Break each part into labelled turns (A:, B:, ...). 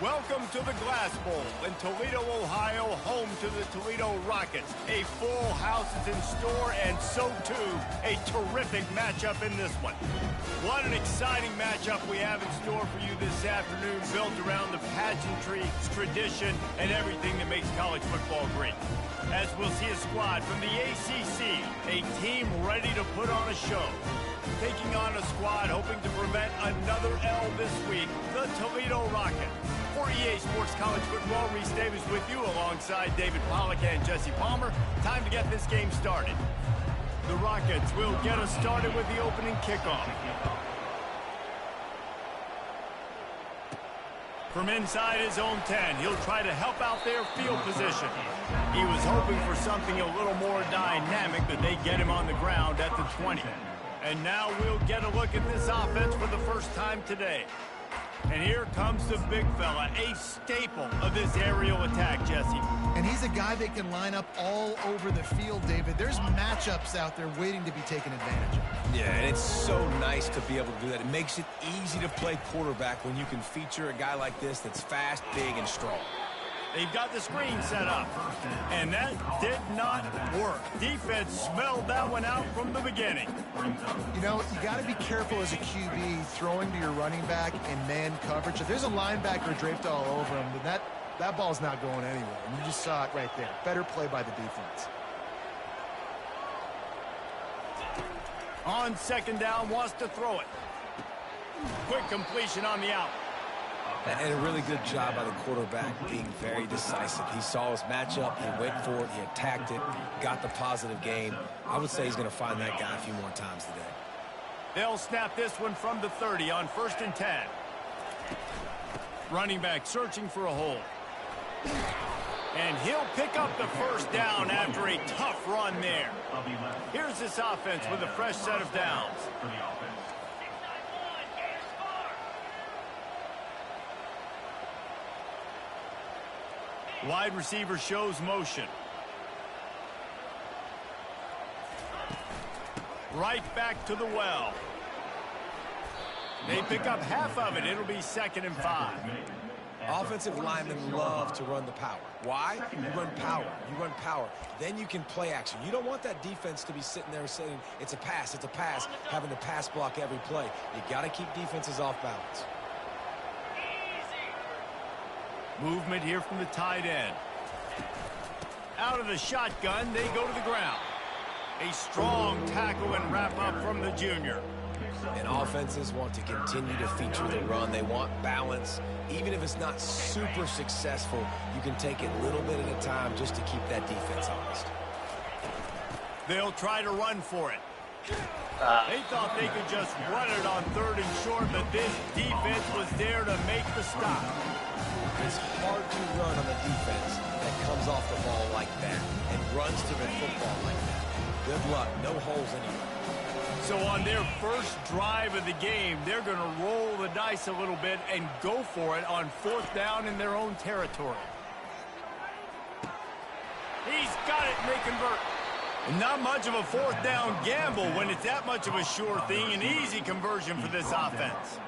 A: Welcome to the Glass Bowl in Toledo, Ohio, home to the Toledo Rockets. A full house is in store, and so too, a terrific matchup in this one. What an exciting matchup we have in store for you this afternoon, built around the pageantry, tradition, and everything that makes college football great. As we'll see a squad from the ACC, a team ready to put on a show. Taking on a squad hoping to prevent another L this week, the Toledo Rockets. For EA Sports College Football, Reese Davis with you alongside David Pollack and Jesse Palmer. Time to get this game started. The Rockets will get us started with the opening kickoff. From inside his own 10, he'll try to help out their field position. He was hoping for something a little more dynamic, but they get him on the ground at the 20. And now we'll get a look at this offense for the first time today. And here comes the big fella, a staple of this aerial attack, Jesse.
B: And he's a guy that can line up all over the field, David. There's matchups out there waiting to be taken advantage of.
C: Yeah, and it's so nice to be able to do that. It makes it easy to play quarterback when you can feature a guy like this that's fast, big, and strong.
A: They've got the screen set up, and that did not work. Defense smelled that one out from the beginning.
B: You know, you got to be careful as a QB throwing to your running back in man coverage. If there's a linebacker draped all over him, then that ball's not going anywhere. And you just saw it right there. Better play by the defense.
A: On second down, wants to throw it. Quick completion on the out.
C: And a really good job by the quarterback being very decisive. He saw his matchup, he went for it, he attacked it, got the positive gain. I would say he's going to find that guy a few more times today.
A: They'll snap this one from the 30 on 1st and 10. Running back searching for a hole. And he'll pick up the first down after a tough run there. Here's this offense with a fresh set of downs. Wide receiver shows motion. Right back to the well. They pick up half of it. It'll be 2nd and 5.
C: Offensive linemen love to run the power. Why? You run power. You run power. Then you can play action. You don't want that defense to be sitting there saying, it's a pass, having to pass block every play. You got to keep defenses off balance.
A: Movement here from the tight end. Out of the shotgun, they go to the ground. A strong tackle and wrap up from the junior.
C: And offenses want to continue to feature the run. They want balance. Even if it's not super successful, you can take it a little bit at a time just to keep that defense honest.
A: They'll try to run for it. They thought they could just run it on 3rd and short, but this defense was there to make the stop.
C: It's hard to run on a defense that comes off the ball like that and runs to the football like that. Good luck. No holes anywhere.
A: So on their first drive of the game, they're going to roll the dice a little bit and go for it on 4th down in their own territory. He's got it, and they convert. Not much of a 4th down gamble when it's that much of a sure thing. An easy conversion for this offense.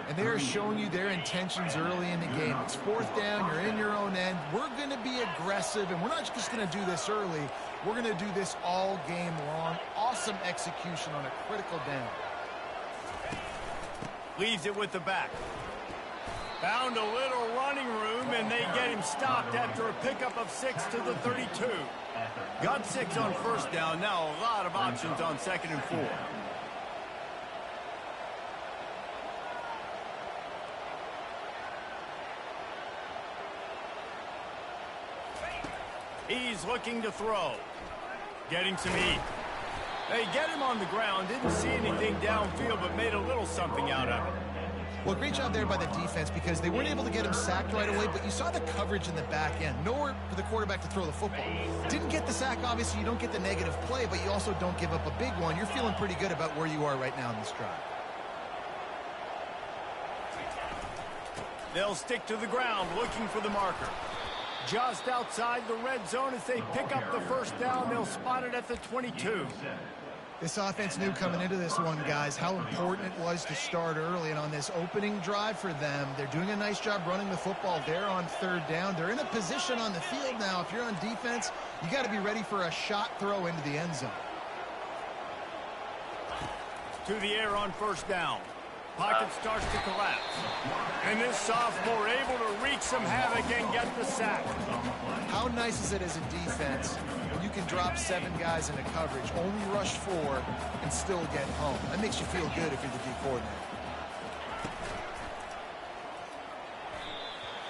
B: And they're showing you their intentions early in the game. It's 4th down, you're in your own end. We're going to be aggressive, and we're not just going to do this early. We're going to do this all game long. Awesome execution on a critical down.
A: Leaves it with the back. Found a little running room, and they get him stopped after a pickup of 6 to the 32. Got 6 on 1st down. Now a lot of options on 2nd and 4. He's looking to throw. Getting some heat. They get him on the ground. Didn't see anything downfield, but made a little something out of it.
B: Well, great job there by the defense because they weren't able to get him sacked right away, but you saw the coverage in the back end. Nowhere for the quarterback to throw the football. Didn't get the sack, obviously. You don't get the negative play, but you also don't give up a big one. You're feeling pretty good about where you are right now in this drive.
A: They'll stick to the ground looking for the marker. Just outside the red zone as they pick up the 1st down. They'll spot it at the 22.
B: This offense knew coming into this one, guys, how important it was to start early. And on this opening drive for them, they're doing a nice job running the football. They're on third down. They're in a position on the field now. If you're on defense, you got to be ready for a shot throw into the end zone.
A: To the air on first down. Pocket starts to collapse. And this sophomore able to wreak some havoc and get the sack.
B: How nice is it as a defense when you can drop 7 guys into coverage, only rush 4, and still get home? That makes you feel good if you're the D coordinator.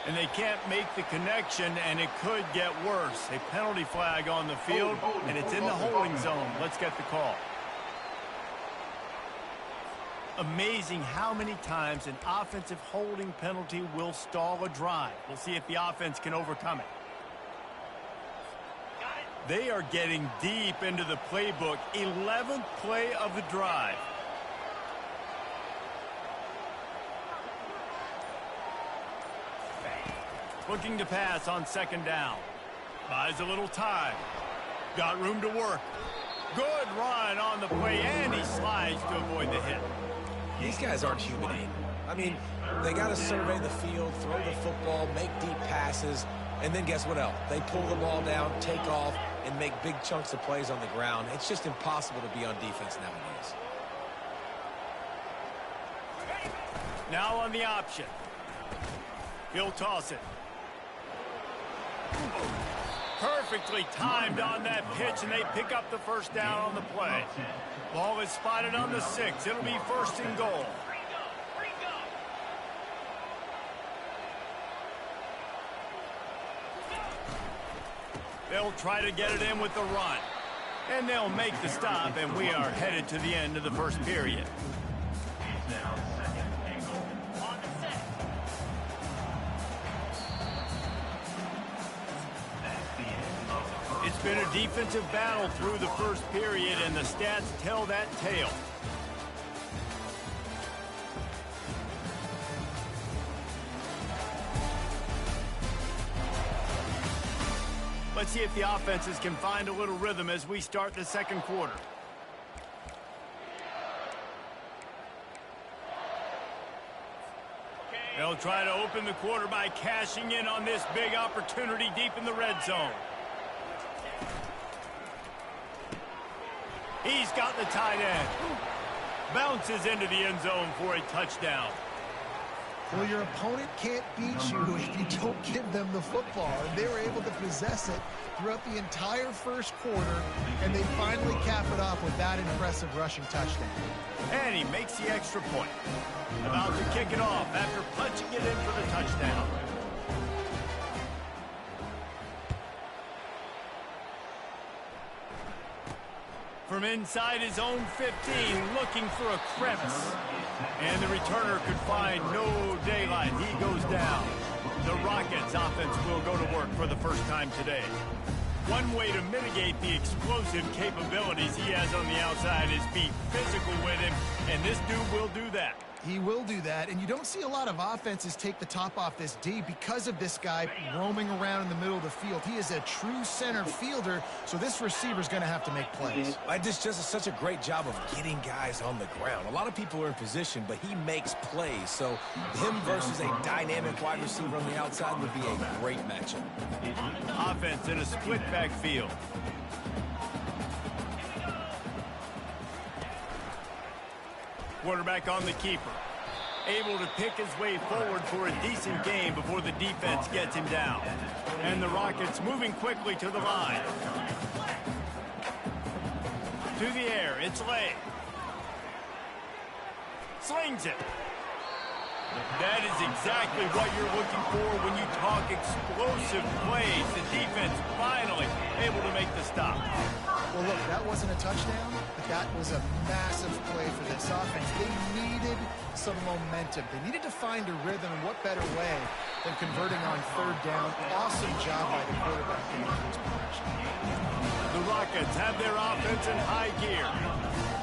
A: And they can't make the connection, and it could get worse. A penalty flag on the field, and it's in the holding zone. Let's get the call. Amazing how many times an offensive holding penalty will stall a drive. We'll see if the offense can overcome it. They are getting deep into the playbook. 11th play of the drive. Looking to pass on second down. Buys a little time. Got room to work. Good run on the play, and he slides to avoid the hit.
C: These guys aren't human. I mean, they got to survey the field, throw the football, make deep passes, and then guess what else? They pull the ball down, take off, and make big chunks of plays on the ground. It's just impossible to be on defense nowadays.
A: Now on the option. He'll toss it. Perfectly timed on that pitch, and they pick up the first down on the play. Ball is spotted on the 6. It'll be first and goal. They'll try to get it in with the run. And they'll make the stop, and we are headed to the end of the first period. It's been a defensive battle through the first period, and the stats tell that tale. Let's see if the offenses can find a little rhythm as we start the second quarter. They'll try to open the quarter by cashing in on this big opportunity deep in the red zone. He's got the tight end. Bounces into the end zone for a touchdown.
B: Well, your opponent can't beat you if you don't give them the football. And they were able to possess it throughout the entire first quarter, and they finally cap it off with that impressive rushing touchdown.
A: And he makes the extra point. About to kick it off after punching it in for the touchdown. From inside his own 15, looking for a crevice. And the returner could find no daylight. He goes down. The Rockets offense will go to work for the first time today. One way to mitigate the explosive capabilities he has on the outside is be physical with him, and this dude will do that.
B: He will do that, and you don't see a lot of offenses take the top off this D because of this guy roaming around in the middle of the field. He is a true center fielder, so this receiver's going to have to make plays.
C: This just is such a great job of getting guys on the ground. A lot of people are in position, but he makes plays, so him versus a dynamic wide receiver on the outside would be a great matchup.
A: Offense in a split backfield. Quarterback on the keeper. Able to pick his way forward for a decent game before the defense gets him down. And the Rockets moving quickly to the line. To the air, it's Lay. Slings it. That is exactly what you're looking for when you talk explosive plays. The defense finally able to make the stop.
B: Well, look, that wasn't a touchdown, but that was a massive play for this offense. They needed some momentum. They needed to find a rhythm, and what better way than converting on third down. Awesome job by the quarterback in his position.
A: The Rockets have their offense in high gear.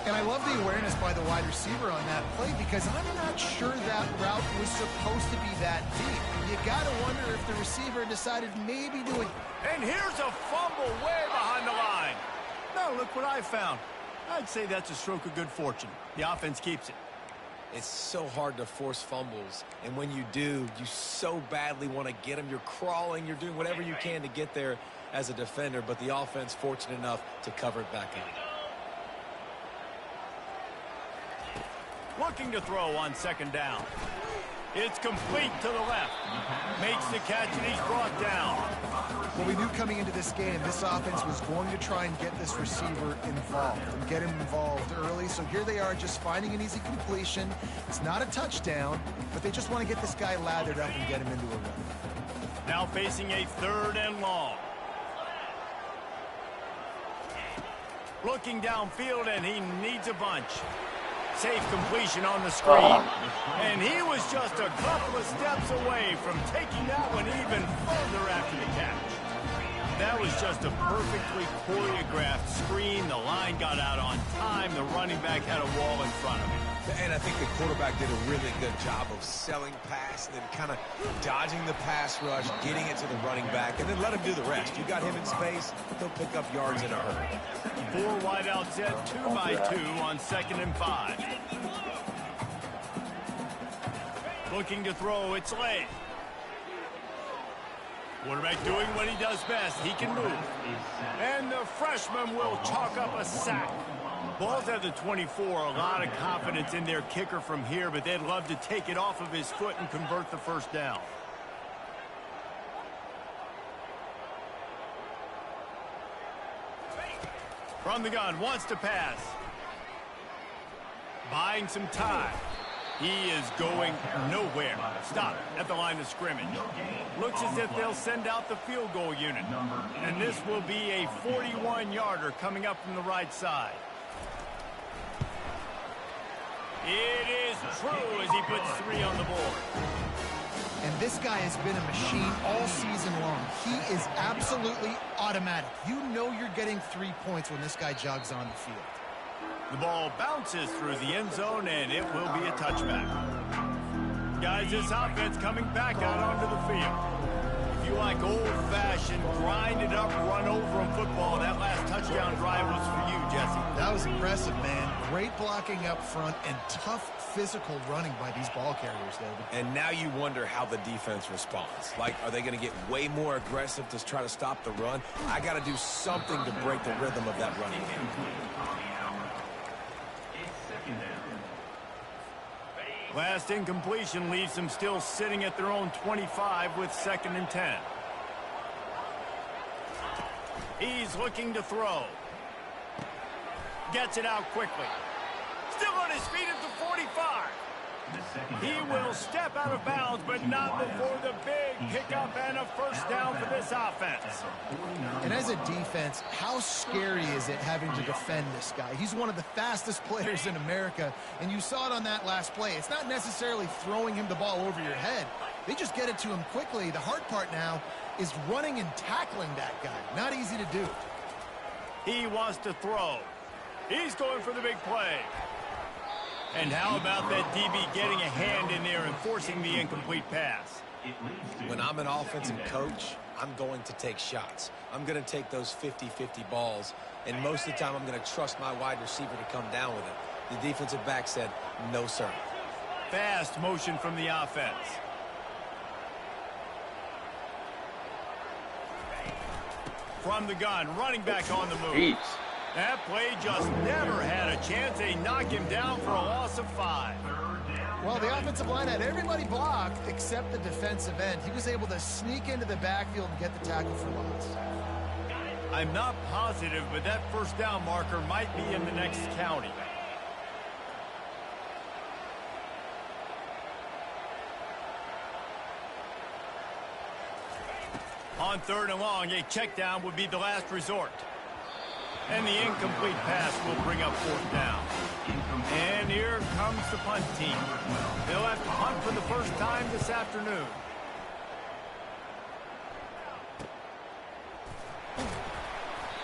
B: And I love the awareness by the wide receiver on that play because I'm not sure that route was supposed to be that deep. You got to wonder if the receiver decided maybe to...
A: And here's a fumble way behind the line. No, look what I found. I'd say that's a stroke of good fortune. The offense keeps it.
C: It's so hard to force fumbles, and when you do, you so badly want to get them. You're crawling, you're doing whatever you can to get there as a defender, but the offense fortunate enough to cover it back up.
A: Looking to throw on second down. It's complete to the left. Makes the catch, and he's brought down.
B: Well, we knew coming into this game, this offense was going to try and get this receiver involved and get him involved early. So here they are just finding an easy completion. It's not a touchdown, but they just want to get this guy lathered up and get him into a run.
A: Now facing a 3rd and long. Looking downfield, and he needs a bunch. Safe completion on the screen. And he was just a couple of steps away from taking that one even further after the catch. That was just a perfectly choreographed screen. The line got out on time. The running back had a wall in front of him.
C: And I think the quarterback did a really good job of selling pass, and then kind of dodging the pass rush, getting it to the running back, and then let him do the rest. You got him in space, he'll pick up yards in a hurry.
A: 4 wideout set, 2 by 2 on 2nd and 5. Looking to throw, it's late. Quarterback doing what he does best. He can move. And the freshman will chalk up a sack. Ball's at the 24. A lot of confidence in their kicker from here, but they'd love to take it off of his foot and convert the first down. From the gun, wants to pass. Buying some time. He is going nowhere. Stop at the line of scrimmage. Looks as if they'll send out the field goal unit. And this will be a 41-yarder coming up from the right side. It is true as he puts 3 on the board.
B: And this guy has been a machine all season long. He is absolutely automatic. You know you're getting 3 points when this guy jogs on the field.
A: The ball bounces through the end zone, and it will be a touchback. Guys, this offense coming back out onto the field. If you like old-fashioned, grind-it-up, run-over-'em football, that last touchdown drive was for you, Jesse.
B: That was impressive, man. Great blocking up front and tough physical running by these ball carriers, David.
C: And now you wonder how the defense responds. Like, are they going to get way more aggressive to try to stop the run? I got to do something to break the rhythm of that running game.
A: Last incompletion leaves them still sitting at their own 25 with 2nd and 10. He's looking to throw. Gets it out quickly. Still on his feet at the 45. He will step out of bounds, but not before the big pickup and a first down for this offense.
B: And as a defense, how scary is it having to defend this guy? He's one of the fastest players in America, and you saw it on that last play. It's not necessarily throwing him the ball over your head. They just get it to him quickly. The hard part now is running and tackling that guy. Not easy to do.
A: He wants to throw. He's going for the big play. And how about that DB getting a hand in there and forcing the incomplete pass?
C: When I'm an offensive coach, I'm going to take shots. I'm going to take those 50-50 balls, and most of the time I'm going to trust my wide receiver to come down with it. The defensive back said, no, sir.
A: Fast motion from the offense. From the gun, running back on the move.
D: Jeez.
A: That play just never had a chance. They knock him down for a loss of 5.
B: Well, the offensive line had everybody blocked except the defensive end. He was able to sneak into the backfield and get the tackle for loss.
A: I'm not positive, but that first down marker might be in the next county. On 3rd and long, a check down would be the last resort. And the incomplete pass will bring up 4th down. And here comes the punt team. They'll have to punt for the first time this afternoon.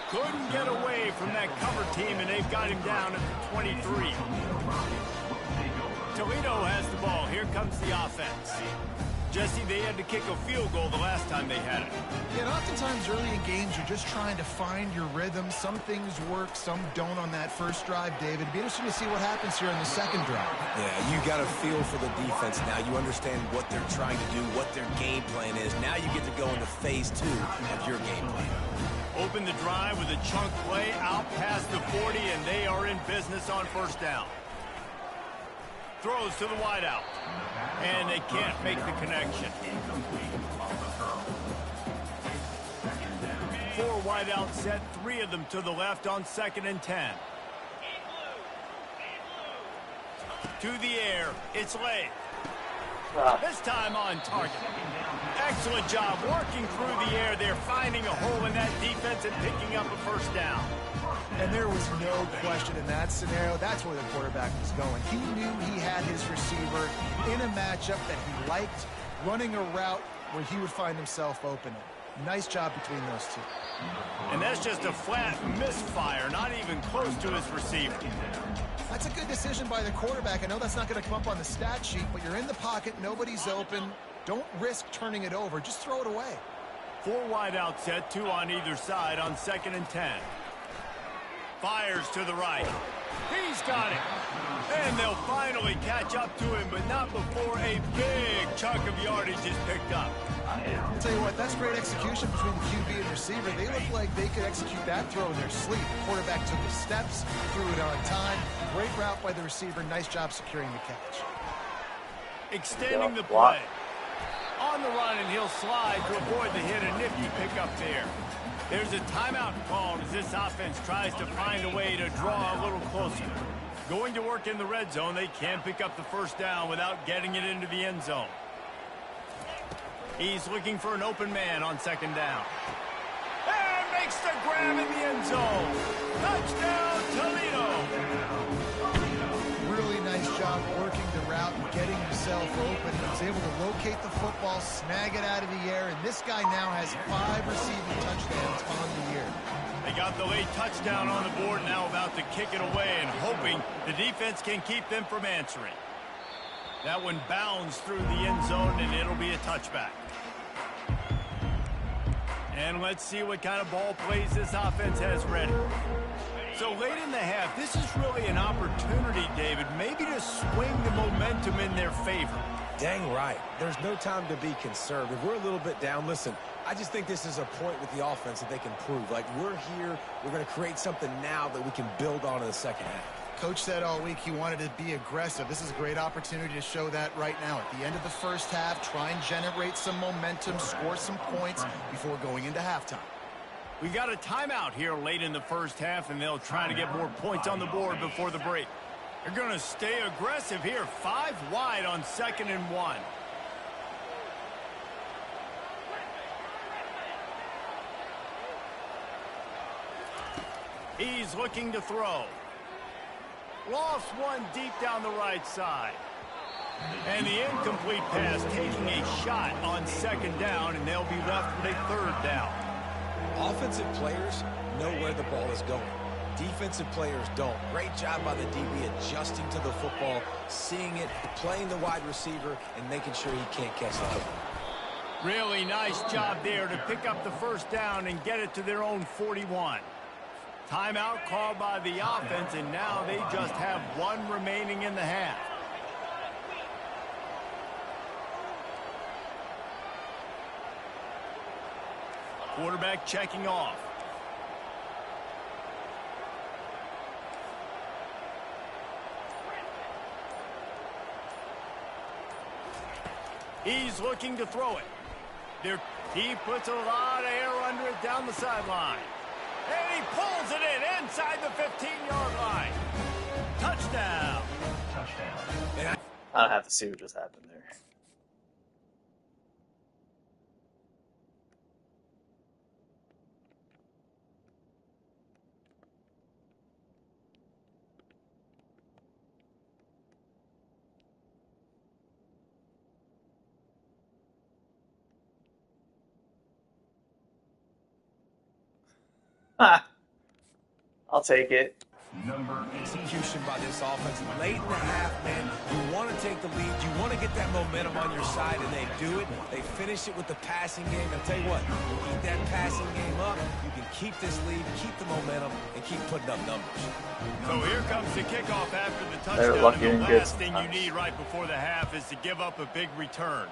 A: Couldn't get away from that cover team, and they've got him down at the 23. Toledo has the ball here comes the offense. Jesse, they had to kick a field goal the last time they had it.
B: Yeah, and oftentimes early in games, you're just trying to find your rhythm. Some things work, some don't on that first drive, David. It'd be interesting to see what happens here on the second drive.
C: Yeah, you got a feel for the defense now. You understand what they're trying to do, what their game plan is. Now you get to go into phase 2 of your game plan.
A: Open the drive with a chunk play out past the 40, and they are in business on first down. Throws to the wideout, and they can't make the connection. 4 wideout set, 3 of them to the left on 2nd and 10. To the air, it's late. This time on target. Excellent job working through the air there, finding a hole in that defense and picking up a first down.
B: And there was no question in that scenario. That's where the quarterback was going. He knew he had his receiver in a matchup that he liked, running a route where he would find himself open. Nice job between those two.
A: And that's just a flat misfire, not even close to his receiver.
B: That's a good decision by the quarterback. I know that's not going to come up on the stat sheet, but you're in the pocket, nobody's open. Don't risk turning it over. Just throw it away.
A: 4 wide out set, 2 on either side on 2nd and 10. Fires to the right. He's got it. And they'll finally catch up to him, but not before a big chunk of yardage is picked up.
B: I'll tell you what, that's great execution between the QB and receiver. They look like they could execute that throw in their sleep. The quarterback took the steps, threw it on time. Great route by the receiver. Nice job securing the catch.
A: Extending the play. On the run, and he'll slide to avoid the hit. A nifty pickup there. There's a timeout called as this offense tries to find a way to draw a little closer. Going to work in the red zone, they can pick up the first down without getting it into the end zone. He's looking for an open man on 2nd down. And makes the grab in the end zone. Touchdown, Toledo!
B: Really nice job working the route and getting himself open. He was able to locate the football, snag it out of the air, and this guy now has 5 receiving touchdowns on the year.
A: They got the late touchdown on the board, now about to kick it away and hoping the defense can keep them from answering. That one bounds through the end zone, and it'll be a touchback. And let's see what kind of ball plays this offense has ready. So late in the half, this is really an opportunity, David, maybe to swing the momentum in their favor.
C: Dang right. There's no time to be conservative. We're a little bit down. Listen, I just think this is a point with the offense that they can prove. Like, we're here, we're going to create something now that we can build on in the second half.
B: Coach said all week he wanted to be aggressive. This is a great opportunity to show that right now. At the end of the first half, try and generate some momentum, score some points before going into halftime.
A: We got a timeout here late in the first half, and they'll try to get more points on the board before the break. They're going to stay aggressive here. 5 wide on 2nd and 1. He's looking to throw. Lost one deep down the right side. And the incomplete pass taking a shot on 2nd down, and they'll be left with a 3rd down.
C: Offensive players know where the ball is going. Defensive players don't. Great job by the DB adjusting to the football, seeing it, playing the wide receiver, and making sure he can't catch the football.
A: Really nice job there to pick up the first down and get it to their own 41. Timeout called by the offense, and now they just have 1 remaining in the half. Quarterback checking off. He's looking to throw it. He puts a lot of air under it down the sideline. And he pulls it in inside the 15-yard line. Touchdown.
D: I don't have to see what just happened there. Ha! I'll take it.
C: Execution by this offense. Late in the half, man, you want to take the lead. You want to get that momentum on your side, and they do it. They finish it with the passing game. I'll tell you what, you keep that passing game up, you can keep this lead, keep the momentum, and keep putting up numbers.
A: So here comes the kickoff after the touchdown, and the last thing you need right before the half is to give up a big return.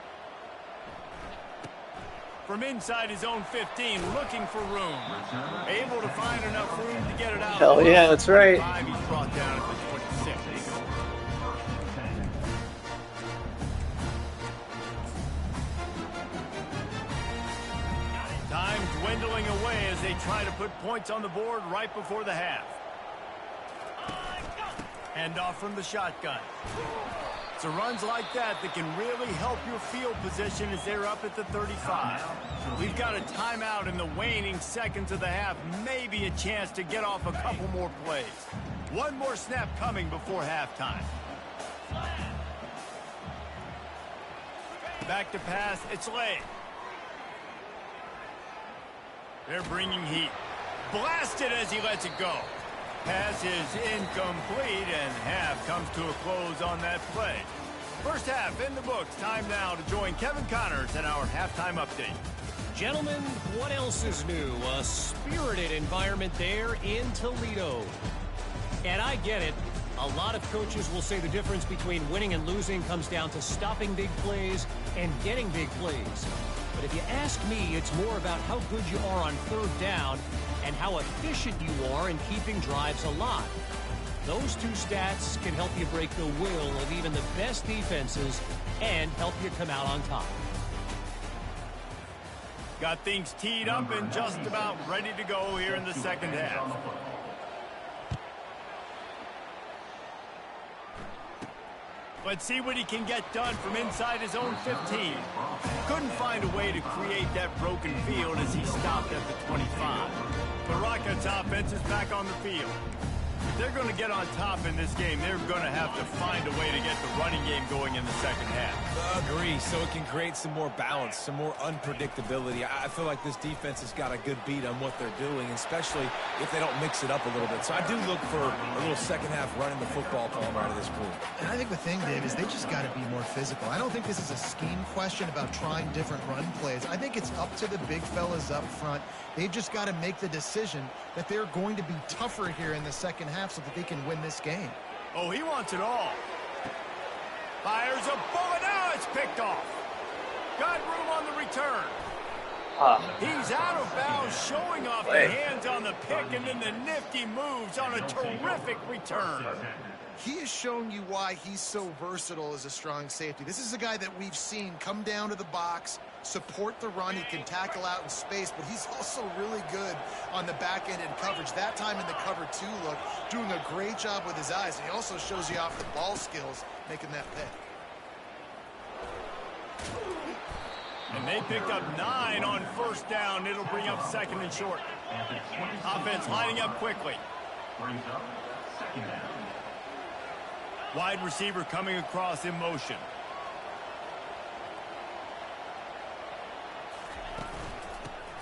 A: From inside his own 15, looking for room. Able to find enough room to get it out.
D: Hell yeah, that's right.
A: He's brought down at the 26. Time dwindling away as they try to put points on the board right before the half. Hand off from the shotgun. So runs like that can really help your field position as they're up at the 35. We've got a timeout in the waning seconds of the half. Maybe a chance to get off a couple more plays. One more snap coming before halftime. Back to pass. It's late. They're bringing heat. Blasted as he lets it go. Pass is incomplete, and half comes to a close on that play. First half in the books. Time now to join Kevin Connors in our halftime update.
E: Gentlemen, what else is new? A spirited environment there in Toledo. And I get it. A lot of coaches will say the difference between winning and losing comes down to stopping big plays and getting big plays. But if you ask me, it's more about how good you are on third down and how efficient you are in keeping drives alive. Those two stats can help you break the will of even the best defenses and help you come out on top.
A: Got things teed up and just about ready to go here in the second half. Let's see what he can get done from inside his own 15. Couldn't find a way to create that broken field as he stopped at the 25. The Rockets offense is back on the field. If they're going to get on top in this game, they're going to have to find a way to get the running game going in the second half.
C: Agree, so it can create some more balance, some more unpredictability. I feel like this defense has got a good beat on what they're doing, especially if they don't mix it up a little bit. So I do look for a little second half running the football coming out of this group.
B: And I think the thing, Dave, is they just got to be more physical. I don't think this is a scheme question about trying different run plays. I think it's up to the big fellas up front. They've just got to make the decision that they're going to be tougher here in the second half so that they can win this game.
A: Oh, he wants it all. Fires a bullet. Now it's picked off. Got room on the return. He's out of bounds, showing off the hands on the pick, and then the nifty moves on a terrific return.
B: He has shown you why he's so versatile as a strong safety. This is a guy that we've seen come down to the box, support the run. He can tackle out in space, but he's also really good on the back end in coverage. That time in the cover two look, doing a great job with his eyes. And he also shows you off the ball skills, making that pick.
A: And they picked up 9 on first down. It'll bring up second and short. Offense lining up quickly. Wide receiver coming across in motion.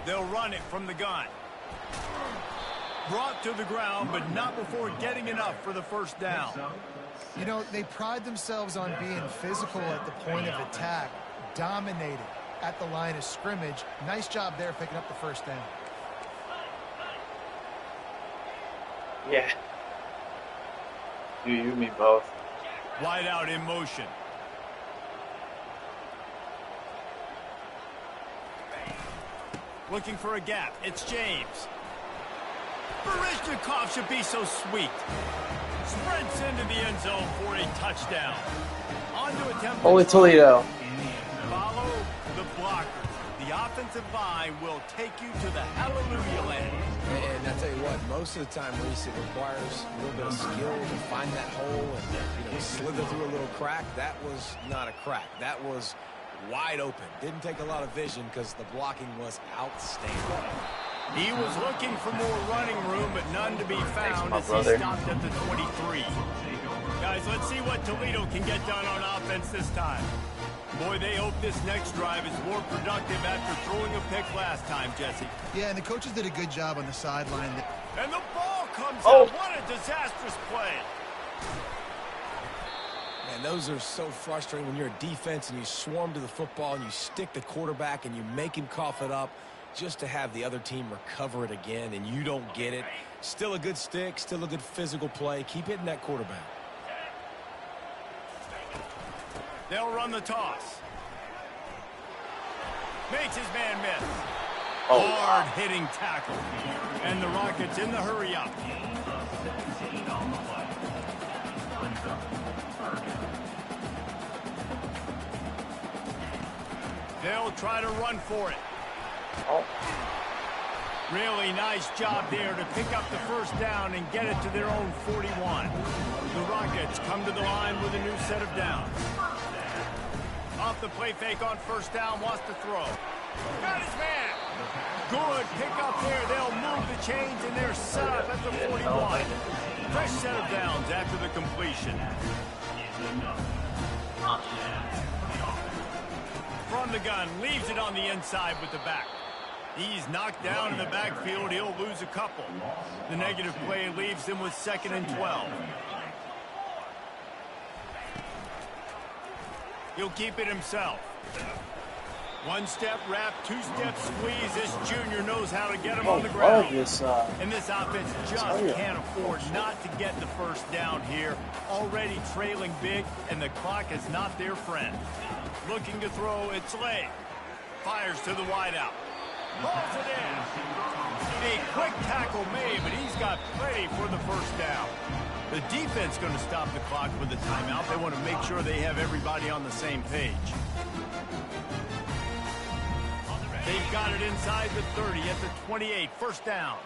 A: They'll run it from the gun. Brought to the ground, but not before getting enough for the first down.
B: You know, they pride themselves on being physical at the point of attack, dominated at the line of scrimmage. Nice job there picking up the first down.
D: Yeah. You me both.
A: Wide out in motion. Looking for a gap. It's James. Barishnikov should be so sweet. Sprints into the end zone for a touchdown. On to attempt.
D: Holy Toledo.
A: Follow the blockers. The offensive line will take you to the hallelujah land.
C: And I tell you what, most of the time, Reese, it requires a little bit of skill to find that hole and slither through a little crack. That was not a crack. That was wide open. Didn't take a lot of vision because the blocking was outstanding.
A: He was looking for more running room, but none to be found as he stopped at the 23. Guys, let's see what Toledo can get done on offense this time. Boy, they hope this next drive is more productive after throwing a pick last time, Jesse.
B: Yeah, and the coaches did a good job on the sideline.
A: And the ball comes out. What a disastrous play.
C: Man, those are so frustrating when you're a defense and you swarm to the football and you stick the quarterback and you make him cough it up just to have the other team recover it again and you don't get it. Still a good stick, still a good physical play. Keep hitting that quarterback.
A: They'll run the toss. Makes his man miss. Hard-hitting tackle. And the Rockets in the hurry-up. They'll try to run for it. Really nice job there to pick up the first down and get it to their own 41. The Rockets come to the line with a new set of downs. Off the play fake on first down, wants to throw. Got his man. Good pick up there. They'll move the chains and they're set up at the 41. Fresh set of downs after the completion. From the gun, leaves it on the inside with the back. He's knocked down in the backfield. He'll lose a couple. The negative play leaves him with 2nd and 12. He'll keep it himself. One-step wrap, two-step squeeze. This junior knows how to get him on the ground. And this offense just can't afford not to get the first down here. Already trailing big, and the clock is not their friend. Looking to throw, it's late. Fires to the wideout. Pulls it in. A quick tackle made, but he's got plenty for the first down. The defense going to stop the clock with a timeout. They want to make sure they have everybody on the same page. They've got it inside the 30 at the 28. First down.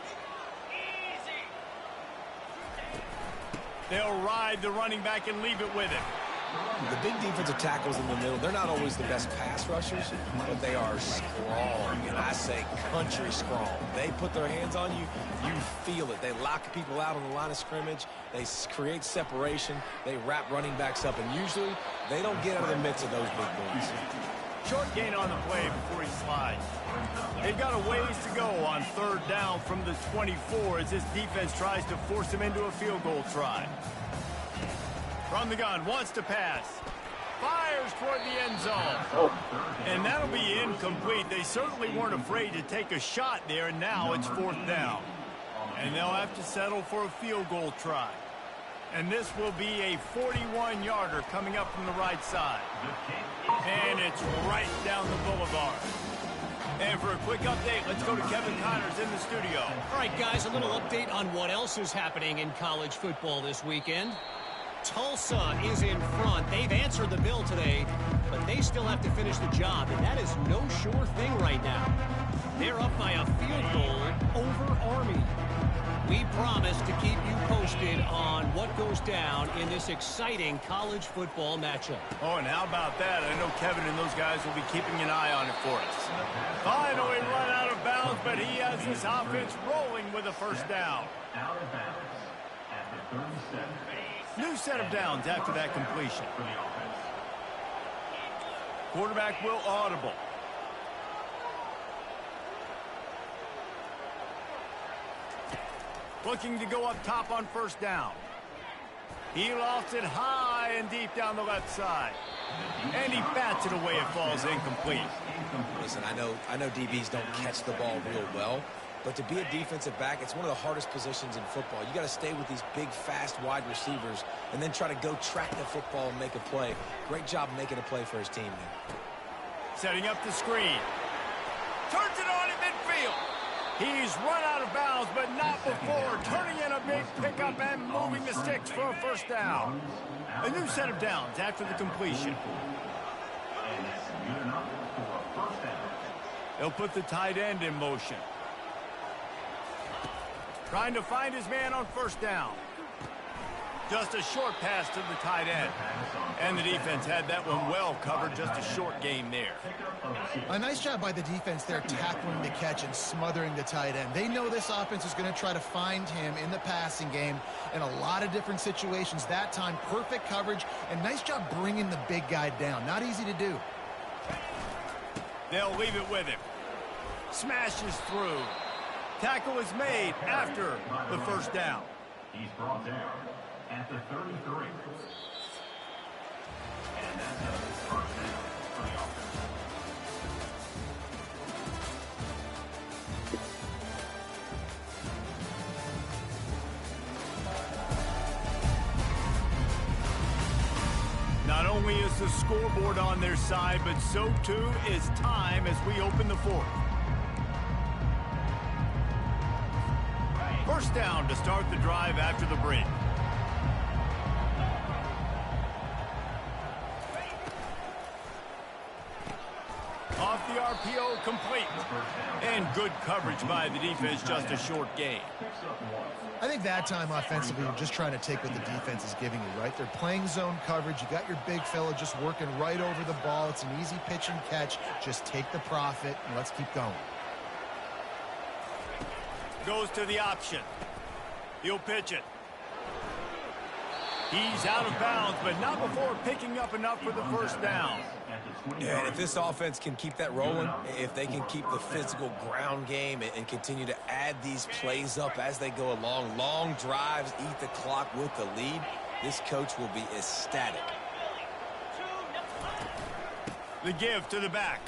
A: They'll ride the running back and leave it with him.
C: The big defensive tackles in the middle, they're not always the best pass rushers, but they are strong, and I say country strong. They put their hands on you, you feel it. They lock people out on the line of scrimmage. They create separation. They wrap running backs up, and usually they don't get out of the midst of those big boys.
A: Short gain on the play before he slides. They've got a ways to go on third down from the 24 as this defense tries to force him into a field goal try. From the gun, wants to pass. Fires toward the end zone. And that'll be incomplete. They certainly weren't afraid to take a shot there, and now it's 4th down. And they'll have to settle for a field goal try. And this will be a 41-yarder coming up from the right side. And it's right down the boulevard. And for a quick update, let's go to Kevin Connors in the studio.
E: All right, guys, a little update on what else is happening in college football this weekend. Tulsa is in front. They've answered the bell today, but they still have to finish the job, and that is no sure thing right now. They're up by a field goal over Army. We promise to keep you posted on what goes down in this exciting college football matchup.
A: Oh, and how about that? I know Kevin and those guys will be keeping an eye on it for us. Finally run out of bounds, but he has this offense rolling with a first down.
F: Out of bounds at the 37.
A: New set of downs after that completion. Quarterback will audible. Looking to go up top on first down. He lofts it high and deep down the left side. And he bats it away. It falls incomplete.
C: Listen, I know DBs don't catch the ball real well, but to be a defensive back, it's one of the hardest positions in football. You got to stay with these big, fast wide receivers and then try to go track the football and make a play. Great job making a play for his team there.
A: Setting up the screen. Turns it on in midfield. He's run out of bounds, but not before. Turning in a big pickup and moving the sticks for a first down. A new set of downs after the completion. They'll put the tight end in motion. Trying to find his man on first down. Just a short pass to the tight end. And the defense had that one well covered. Just a short gain there.
B: A nice job by the defense there, tackling the catch and smothering the tight end. They know this offense is going to try to find him in the passing game in a lot of different situations. That time, perfect coverage, and nice job bringing the big guy down. Not easy to do.
A: They'll leave it with him. Smashes through. Tackle is made after the first down.
F: He's brought down at the 33. And that's a first down for the offense.
A: Not only is the scoreboard on their side, but so too is time as we open the fourth. First down to start the drive after the break. Off the RPO, complete. And good coverage by the defense, just a short gain.
B: I think that time offensively, you're just trying to take what the defense is giving you, right? They're playing zone coverage. You got your big fella just working right over the ball. It's an easy pitch and catch. Just take the profit and let's keep going.
A: Goes to the option. He'll pitch it. He's out of bounds, but not before picking up enough for the first down.
C: Yeah, and if this offense can keep that rolling, if they can keep the physical ground game and continue to add these plays up as they go along, long drives, eat the clock with the lead, this coach will be ecstatic.
A: The give to the back.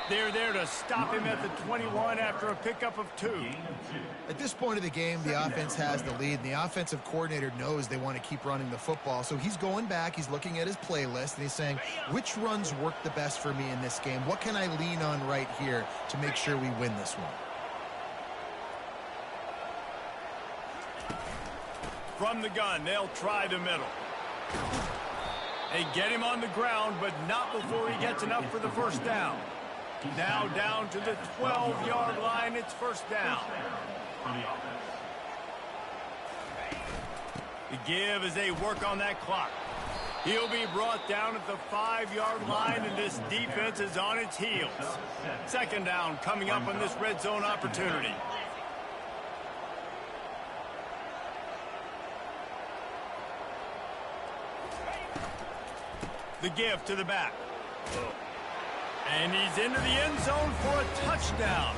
A: They're there to stop him at the 21 after a pickup of 2.
B: At this point of the game, the offense has the lead, and the offensive coordinator knows they want to keep running the football. So he's going back, he's looking at his playlist, and he's saying, which runs work the best for me in this game? What can I lean on right here to make sure we win this one?
A: From the gun, they'll try the middle. They get him on the ground, but not before he gets enough for the first down. Now down to the 12-yard line, it's first down. The give as they work on that clock. He'll be brought down at the 5-yard line, and this defense is on its heels. Second down coming up on this red zone opportunity. The give to the back. And he's into the end zone for a touchdown.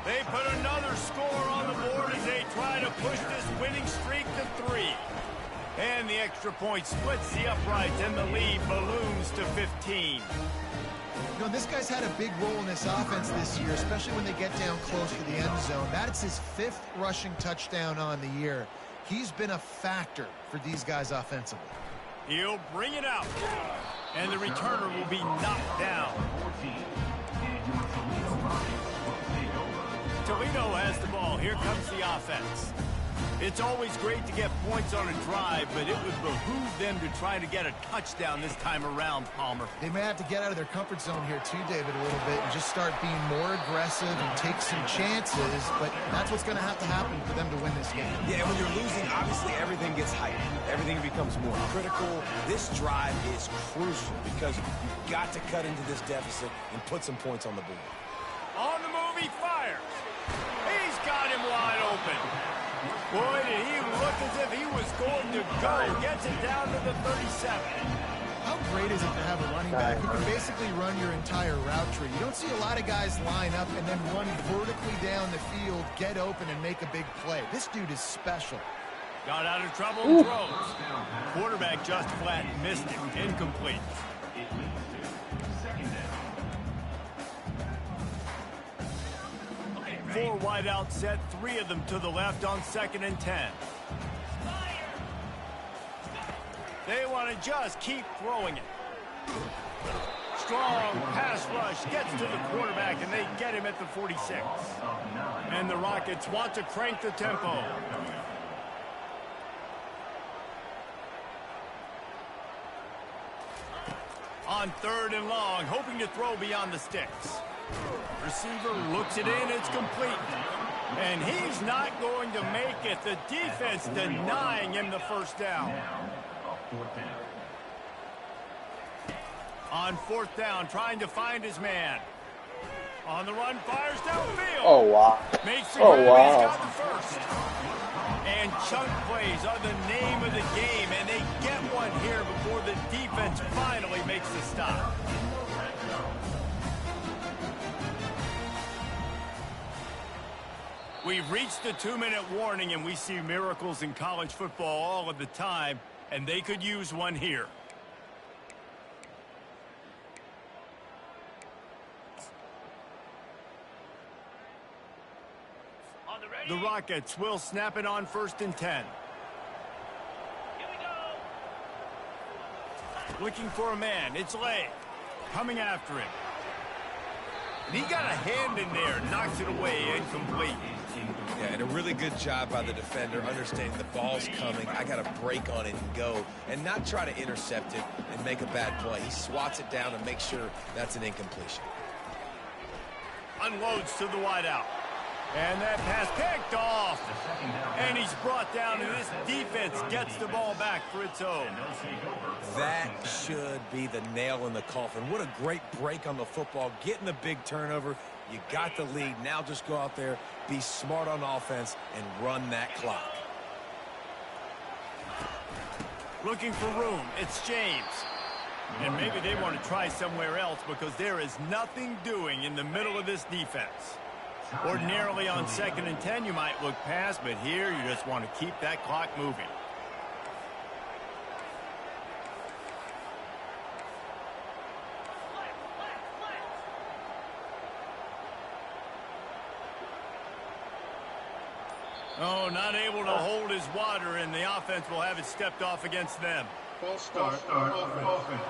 A: They put another score on the board as they try to push this winning streak to 3. And the extra point splits the uprights, and the lead balloons to 15.
B: You know, this guy's had a big role in this offense this year, especially when they get down close to the end zone. That's his 5th rushing touchdown on the year. He's been a factor for these guys offensively.
A: He'll bring it out. And the returner will be knocked down. Toledo has the ball. Here comes the offense. It's always great to get points on a drive, but it would behoove them to try to get a touchdown this time around, Palmer.
B: They may have to get out of their comfort zone here too, David, a little bit and just start being more aggressive and take some chances, but that's what's going to have to happen for them to win this game.
C: Yeah, when you're losing, obviously everything gets heightened. Everything becomes more critical. This drive is crucial because you've got to cut into this deficit and put some points on the board.
A: On the move, he fires. He's got him wide open. Boy, did he look as if he was going to go. Gets it down to the 37.
B: How great is it to have a running back who can basically run your entire route tree? You don't see a lot of guys line up and then run vertically down the field, get open, and make a big play. This dude is special.
A: Got out of trouble and throws. Quarterback just flat missed it. Incomplete. 4 wide out set, 3 of them to the left on 2nd and 10. They want to just keep throwing it. Strong pass rush gets to the quarterback, and they get him at the 46. And the Rockets want to crank the tempo. On 3rd and long, hoping to throw beyond the sticks. Receiver looks it in, it's complete. And he's not going to make it. The defense denying him the first down. On 4th down, trying to find his man. On the run, fires downfield.
D: Oh, wow.
A: Makes the grab, he's got the first. And chunk plays are the name of the game, and they get one here before the defense finally makes the stop. We've reached the 2-minute warning, and we see miracles in college football all of the time, and they could use one here. The Rockets will snap it on 1st and 10. Looking for a man. It's Lay. Coming after him. And he got a hand in there. Knocks it away. Incomplete.
C: Yeah, and a really good job by the defender, understanding the ball's coming. I got to break on it and go, and not try to intercept it and make a bad play. He swats it down and makes sure that's an incompletion.
A: Unloads to the wideout. And that pass picked off. And he's brought down, and this defense gets the ball back for its own.
C: That should be the nail in the coffin. What a great break on the football. Getting the big turnover. You got the lead. Now just go out there, be smart on offense, and run that clock.
A: Looking for room. It's James. And maybe they want to try somewhere else because there is nothing doing in the middle of this defense. Ordinarily on 2nd and 10, you might look past, but here you just want to keep that clock moving. Oh, not able to hold his water, and the offense will have it stepped off against them.
F: False start offense.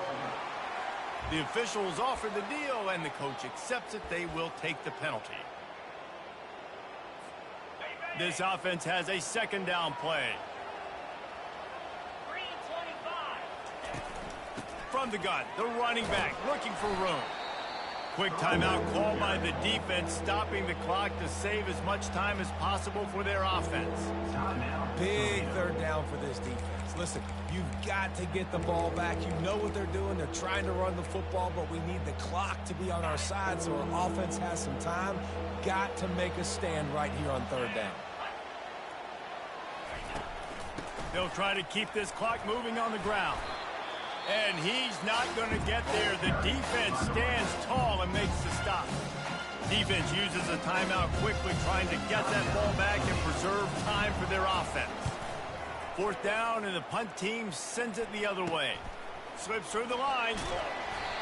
A: The officials offer the deal, and the coach accepts it. They will take the penalty. This offense has a 2nd down play. From the gun, the running back looking for room. Quick timeout called by the defense, stopping the clock to save as much time as possible for their offense.
C: Big 3rd down for this defense. Listen, you've got to get the ball back. You know what they're doing. They're trying to run the football, but we need the clock to be on our side so our offense has some time. Got to make a stand right here on 3rd down.
A: They'll try to keep this clock moving on the ground. And he's not going to get there. The defense stands tall and makes the stop. Defense uses a timeout quickly, trying to get that ball back and preserve time for their offense. 4th down, and the punt team sends it the other way. Slips through the line.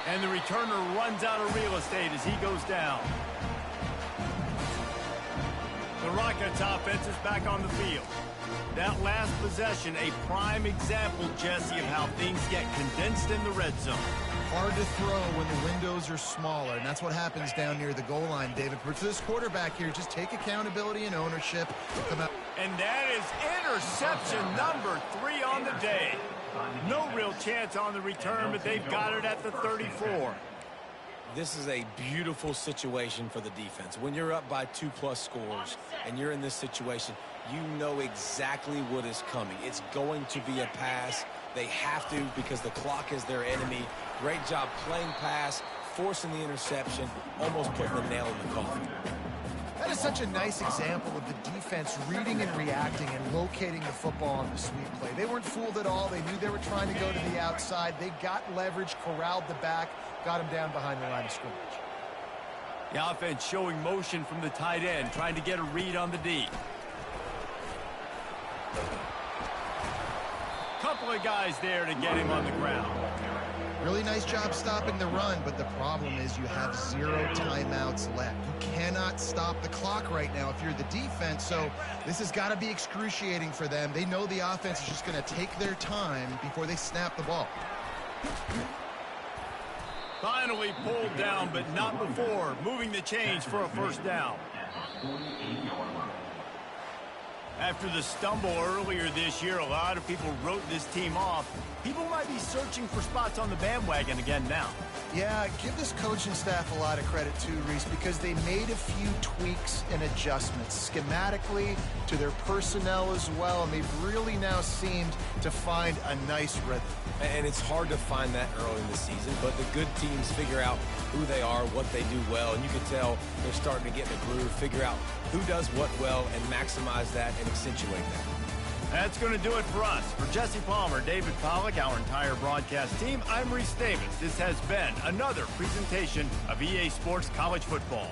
A: And the returner runs out of real estate as he goes down. The Rockets offense is back on the field. That last possession, a prime example, Jesse, of how things get condensed in the red zone.
B: Hard to throw when the windows are smaller, and that's what happens down near the goal line, David. For this quarterback here, just take accountability and ownership. Come out.
A: And that is interception number 3 on the day. No real chance on the return, but they've got it at the 34.
C: This is a beautiful situation for the defense. When you're up by 2+ scores and you're in this situation, you know exactly what is coming. It's going to be a pass. They have to because the clock is their enemy. Great job playing pass, forcing the interception, almost putting the nail in the coffin.
B: That is such a nice example of the defense reading and reacting and locating the football on the sweep play. They weren't fooled at all. They knew they were trying to go to the outside. They got leverage, corralled the back, got him down behind the line of scrimmage.
A: The offense showing motion from the tight end, trying to get a read on the D. Couple of guys there to get him on the ground.
B: Really nice job stopping the run, but the problem is you have 0 timeouts left. You cannot stop the clock right now if you're the defense, so this has got to be excruciating for them. They know the offense is just going to take their time before they snap the ball.
A: Finally pulled down, but not before. Moving the chains for a 1st down. After the stumble earlier this year, a lot of people wrote this team off. People might be searching for spots on the bandwagon again now.
B: Yeah, give this coaching staff a lot of credit too, Reese, because they made a few tweaks and adjustments schematically to their personnel as well, and they've really now seemed to find a nice rhythm.
C: And it's hard to find that early in the season, but the good teams figure out who they are, what they do well, and you can tell they're starting to get in a groove, figure out who does what well, and maximize that and accentuate that.
A: That's going to do it for us. For Jesse Palmer, David Pollack, our entire broadcast team, I'm Reese Davis. This has been another presentation of EA Sports College Football.